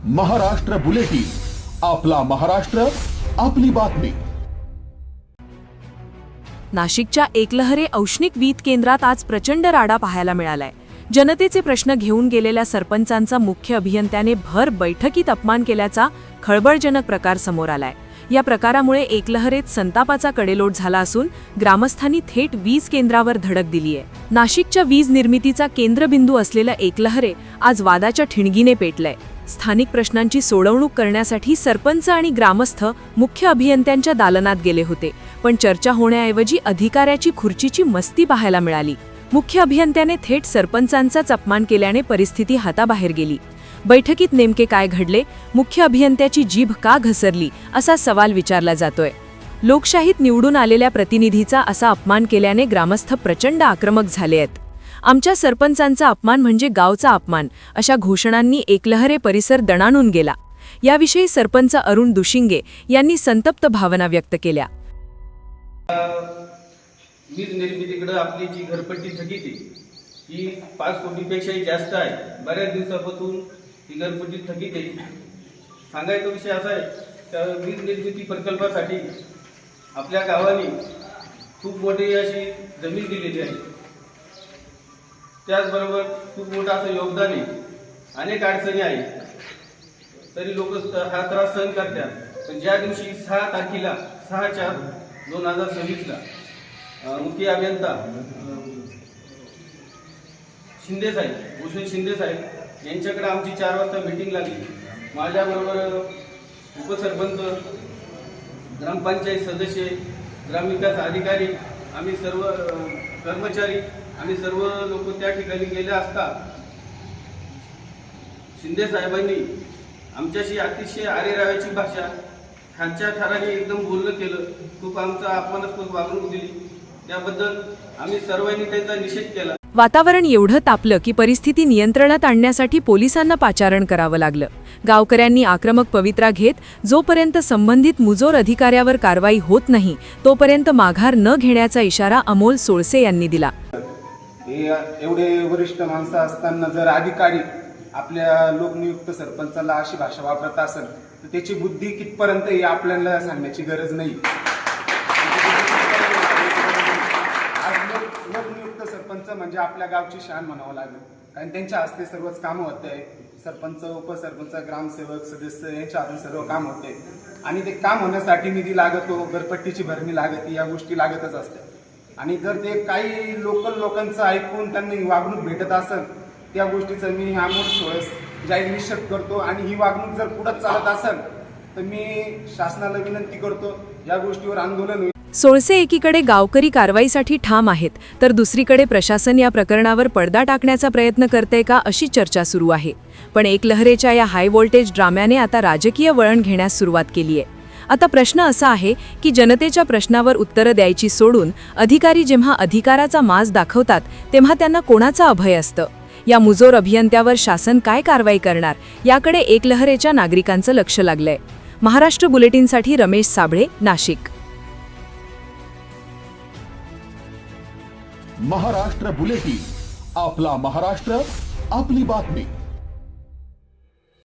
Maharashtra bulletin, आपला महाराष्ट्र, आपली बातमी. नाशिकच्या एकलहरे औष्णिक वीज केंद्रात आज प्रचंड राडा पाहायला मिळालाय. जनतेचे प्रश्न घेऊन गेलेल्या सरपंचांचा मुख्य अभियंत्याने भर बैठकीत अपमान केल्याचा खळबळजनक प्रकार समोर आलाय. या प्रकारामुळे एकलहरेत संतापाचा कडेलोट झाला असून ग्रामस्थांनी थेट वीज केंद्रावर धडक दिलीय. नाशिकच्या वीज निर्मितीचा केंद्रबिंदू असलेला एकलहरे आज वादाच्या ठिणगीने पेटलंय. स्थानिक प्रश्नांची सोडवणूक करण्यासाठी सरपंच आणि ग्रामस्थ मुख्य अभियंत्यांच्या दालनात गेले होते, पण चर्चा होण्याऐवजी अधिकाऱ्याची खुर्चीची मस्ती पाहायला मिळाली. मुख्य अभियंत्याने थेट सरपंचांचाच अपमान केल्याने परिस्थिती हाताबाहेर गेली. बैठकीत नेमके काय घडले, मुख्य अभियंत्याची जीभ का घसरली, असा सवाल विचारला जातोय. लोकशाहीत निवडून आलेल्या प्रतिनिधीचा असा अपमान केल्याने ग्रामस्थ प्रचंड आक्रमक झाले आहेत. आमच्या सरपंचांचा अपमान म्हणजे गावचा अपमान, अशा घोषणांनी एकलहरे परिसर दणाणून गेला. याविषयी सरपंच अरुण दुशिंगे यांनी संतप्त भावना व्यक्त केल्या. वीज निर्मितीकडे आपली जी घरपट्टी थकीत आहे ही 5 कोटीपेक्षाही जास्त आहे. बऱ्याच दिवसापासून ही घरपट्टी थकीत आहे. सांगायचा विषय असा आहे त्या वीज निर्मिती प्रकल्पासाठी आपल्या गावाने खूप मोठी अशी जमीन दिलेली आहे. त्याचबरोबर खूप मोठं असं योगदान आहे. अनेक अडचणी आहेत तरी लोक हा त्रास सहन करतात. पण ज्या दिवशी 6 तारखेला 6/4/2026 मुख्य अभियंता शिंदे साहेब, भूषण शिंदे साहेब यांच्याकडे आमची 4 वाजता मीटिंग लागली. माझ्याबरोबर उपसरपंच, ग्रामपंचायत सदस्य, ग्रामविकास अधिकारी, आम्ही सर्व कर्मचारी आणि सर्व लोक त्या ठिकाणी गेले असता शिंदे साहेबांनी आमच्याशी अतिशय आरेराव्याची भाषा, खालच्या थराने एकदम बोलणं केलं. खूप आमचा अपमानास्पद वागणूक दिली. त्याबद्दल आम्ही सर्वांनी त्यांचा निषेध केला. वातावरण एवढं तापलं की परिस्थिती नियंत्रणात आणण्यासाठी पोलिसांना पाचारण करावं लागलं. गावकऱ्यांनी आक्रमक पवित्रा घेत जोपर्यंत संबंधित मुजोर अधिकाऱ्यावर कारवाई होत नाही तोपर्यंत माघार न घेण्याचा इशारा अमोल सोळसे यांनी दिला. एवढे वरिष्ठ माणसं असताना जर अधिकारी आपल्या लोकनियुक्त सरपंचाला अशी भाषा वापरत असेल तर त्याची बुद्धी कितपर्यंत ही आपल्याला सांगण्याची गरज नाही. लोकनियुक्त सरपंच म्हणजे आपल्या गावची शान म्हणावं लागेल, कारण त्यांच्या हस्ते सर्वच कामं होते. सरपंच, उपसरपंच, ग्रामसेवक, सदस्य यांच्या हातून सर्व काम होते आणि ते काम होण्यासाठी निधी लागतो, घरपट्टीची भरणी लागते, या गोष्टी लागतच असतात. आणि जर ते काही लोकांचं ऐकून त्यांना ही वागणूक भेटत असेल त्या गोष्टीचं मी अमोल सोळस जाहीर निषेध करतो. आणि ही वागणूक जर पुढे चालत असेल तर मी शासनाला विनंती करतो या गोष्टीवर आंदोलन होईल. सोळसे एकीकडे गावकरी कारवाईसाठी ठाम आहेत तर दुसरीकडे प्रशासन या प्रकरणावर पडदा टाकण्याचा प्रयत्न करते का अशी चर्चा सुरू आहे. पण एकलहरेच्या या हाय व्होल्टेज ड्राम्याने आता राजकीय वळण घेण्यास सुरुवात केली आहे. आता प्रश्न असा आहे की जनतेच्या प्रश्नावर उत्तरं द्यायची सोडून अधिकारी जेव्हा अधिकाराचा माज दाखवतात तेव्हा त्यांना कोणाचा अभय असतं. या मुजोर अभियंत्यावर शासन काय कारवाई करणार याकडे एकलहरेच्या नागरिकांचं लक्ष लागलंय. महाराष्ट्र बुलेटिनसाठी रमेश साबळे, नाशिक. महाराष्ट्र बुलेटिन, आपला महाराष्ट्र, आपली बातमी.